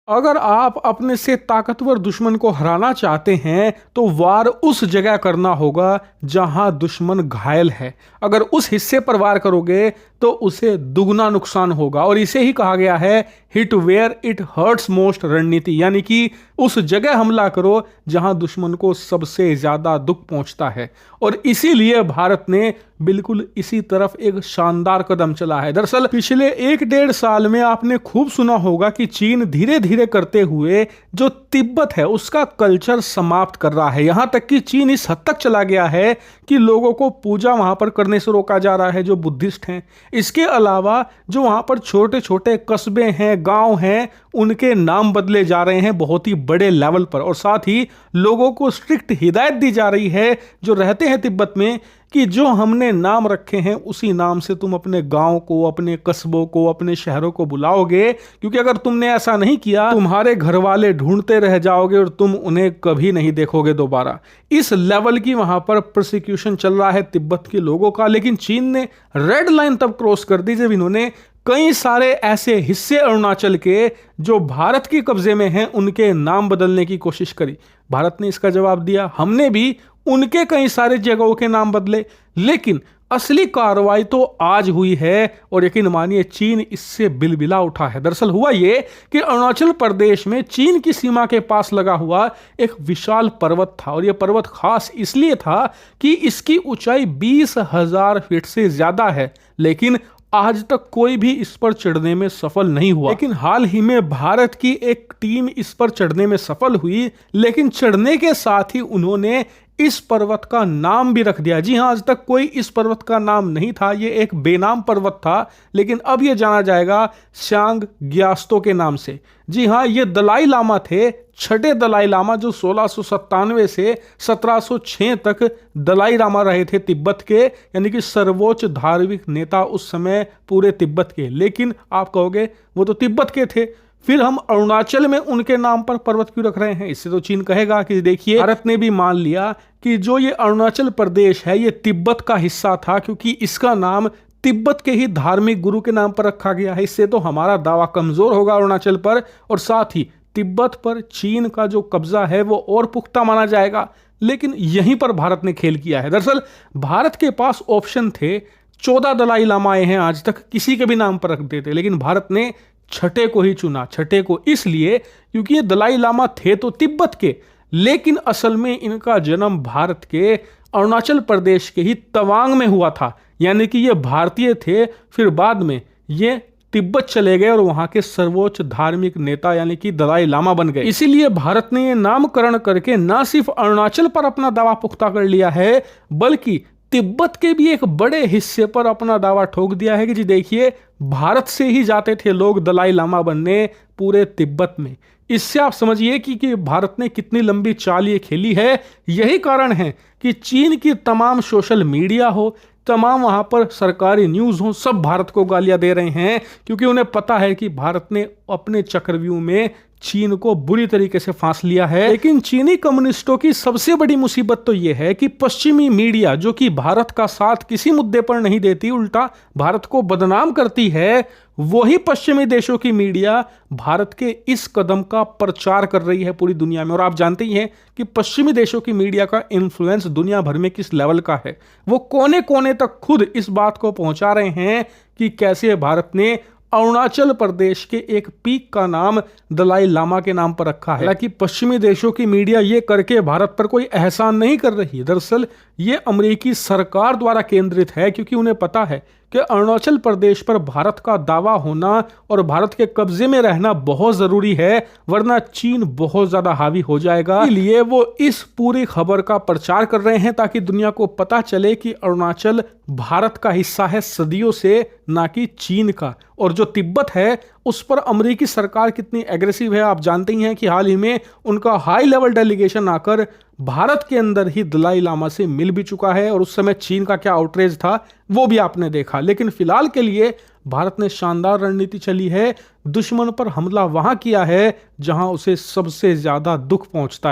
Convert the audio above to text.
अगर आप अपने से ताकतवर दुश्मन को हराना चाहते हैं तो वार उस जगह करना होगा जहां दुश्मन घायल है। अगर उस हिस्से पर वार करोगे तो उसे दुगना नुकसान होगा, और इसे ही कहा गया है hit where it hurts most रणनीति, यानी कि उस जगह हमला करो जहां दुश्मन को सबसे ज्यादा दुख पहुंचता है। और इसीलिए भारत ने बिल्कुल इसी तरफ एक शानदार कदम चला है। दरअसल पिछले 1-1.5 साल में आपने खूब सुना होगा कि चीन धीरे धीरे करते हुए जो तिब्बत है उसका कल्चर समाप्त कर रहा है। यहां तक कि चीन इस हद तक चला गया है कि लोगों को पूजा वहां पर करने से रोका जा रहा है जो बुद्धिस्ट हैं। इसके अलावा जो वहां पर छोटे छोटे कस्बे हैं, गांव हैं, उनके नाम बदले जा रहे हैं बहुत ही बड़े लेवल पर। और साथ ही लोगों को स्ट्रिक्ट हिदायत दी जा रही है जो रहते हैं तिब्बत में कि जो हमने नाम रखे हैं उसी नाम से तुम अपने गांव को, अपने कस्बों को, अपने शहरों को बुलाओगे, क्योंकि अगर तुमने ऐसा नहीं किया तुम्हारे घर वाले ढूंढते रह जाओगे और तुम उन्हें कभी नहीं देखोगे दोबारा। इस लेवल की वहां पर प्रोसिक्यूशन चल रहा है तिब्बत के लोगों का। लेकिन चीन ने रेड लाइन तब क्रॉस कर दी जब इन्होंने कई सारे ऐसे हिस्से अरुणाचल के जो भारत के कब्जे में हैं उनके नाम बदलने की कोशिश करी। भारत ने इसका जवाब दिया, हमने भी उनके कई सारे जगहों के नाम बदले। लेकिन असली कार्रवाई तो आज हुई है और यकीन मानिए चीन इससे बिलबिला उठा है। दरअसल हुआ ये कि अरुणाचल प्रदेश में चीन की सीमा के पास लगा हुआ एक विशाल पर्वत था, और यह पर्वत खास इसलिए था कि इसकी ऊंचाई 20,000 फीट से ज्यादा है। लेकिन आज तक कोई भी इस पर चढ़ने में सफल नहीं हुआ। लेकिन हाल ही में भारत की एक टीम इस पर चढ़ने में सफल हुई, लेकिन चढ़ने के साथ ही उन्होंने इस पर्वत का नाम भी रख दिया। जी हां, आज तक कोई इस पर्वत का नाम नहीं था, ये एक बेनाम पर्वत था, लेकिन अब यह जाना जाएगा श्यांग ग्यात्सो के नाम से। जी हां, ये दलाई लामा थे, छठे दलाई लामा, जो 1697 से 1706 तक दलाई लामा रहे थे तिब्बत के, यानी कि सर्वोच्च धार्मिक नेता उस समय पूरे तिब्बत के। लेकिन आप कहोगे वो तो तिब्बत के थे, फिर हम अरुणाचल में उनके नाम पर पर्वत क्यों रख रहे हैं? इससे तो चीन कहेगा कि देखिए भारत ने भी मान लिया कि जो ये अरुणाचल प्रदेश है ये तिब्बत का हिस्सा था, क्योंकि इसका नाम तिब्बत के ही धार्मिक गुरु के नाम पर रखा गया है। इससे तो हमारा दावा कमजोर होगा अरुणाचल पर, और साथ ही तिब्बत पर चीन का जो कब्जा है वो और पुख्ता माना जाएगा। लेकिन यहीं पर भारत ने खेल किया है। दरअसल भारत के पास ऑप्शन थे, 14 दलाई लामा आए हैं आज तक, किसी के भी नाम पर रख देते, लेकिन भारत ने छठे को ही चुना। छठे को इसलिए क्योंकि ये दलाई लामा थे तो तिब्बत के, लेकिन असल में इनका जन्म भारत के अरुणाचल प्रदेश के ही तवांग में हुआ था, यानी कि ये भारतीय थे, फिर बाद में ये तिब्बत चले गए और वहां के सर्वोच्च धार्मिक नेता यानी कि दलाई लामा बन गए। इसीलिए भारत ने ये नामकरण करके ना सिर्फ अरुणाचल पर अपना दावा पुख्ता कर लिया है, बल्कि तिब्बत के भी एक बड़े हिस्से पर अपना दावा ठोक दिया है कि जी देखिए भारत से ही जाते थे लोग दलाई लामा बनने पूरे तिब्बत में। इससे आप समझिए कि भारत ने कितनी लंबी चाल ये खेली है। यही कारण है कि चीन की तमाम सोशल मीडिया हो, तमाम वहां पर सरकारी न्यूज़ हो, सब भारत को गालियां दे रहे हैं, क्योंकि उन्हें पता है कि भारत ने अपने चक्रव्यूह में चीन को बुरी तरीके से फांस लिया है। लेकिन चीनी कम्युनिस्टों की सबसे बड़ी मुसीबत तो यह है कि पश्चिमी मीडिया, जो कि भारत का साथ किसी मुद्दे पर नहीं देती, उल्टा भारत को बदनाम करती है, वही पश्चिमी देशों की मीडिया भारत के इस कदम का प्रचार कर रही है पूरी दुनिया में। और आप जानते ही हैं कि पश्चिमी देशों की मीडिया का इन्फ्लुएंस दुनिया भर में किस लेवल का है। वो कोने कोने तक खुद इस बात को पहुंचा रहे हैं कि कैसे भारत ने अरुणाचल प्रदेश के एक पीक का नाम दलाई लामा के नाम पर रखा है। हालांकि पश्चिमी देशों की मीडिया ये करके भारत पर कोई एहसान नहीं कर रही, दरअसल ये अमेरिकी सरकार द्वारा केंद्रित है, क्योंकि उन्हें पता है कि अरुणाचल प्रदेश पर भारत का दावा होना और भारत के कब्जे में रहना बहुत जरूरी है, वरना चीन बहुत ज्यादा हावी हो जाएगा। इसलिए वो इस पूरी खबर का प्रचार कर रहे हैं ताकि दुनिया को पता चले कि अरुणाचल भारत का हिस्सा है सदियों से, ना कि चीन का। और जो तिब्बत है उस पर अमेरिकी सरकार कितनी एग्रेसिव है आप जानते ही हैं कि हाल ही में उनका हाई लेवल डेलीगेशन आकर भारत के अंदर ही दलाई लामा से मिल भी चुका है, और उस समय चीन का क्या आउटरेज था वो भी आपने देखा। लेकिन फिलहाल के लिए भारत ने शानदार रणनीति चली है, दुश्मन पर हमला वहां किया है जहां उसे सबसे ज्यादा दुख पहुंचता है।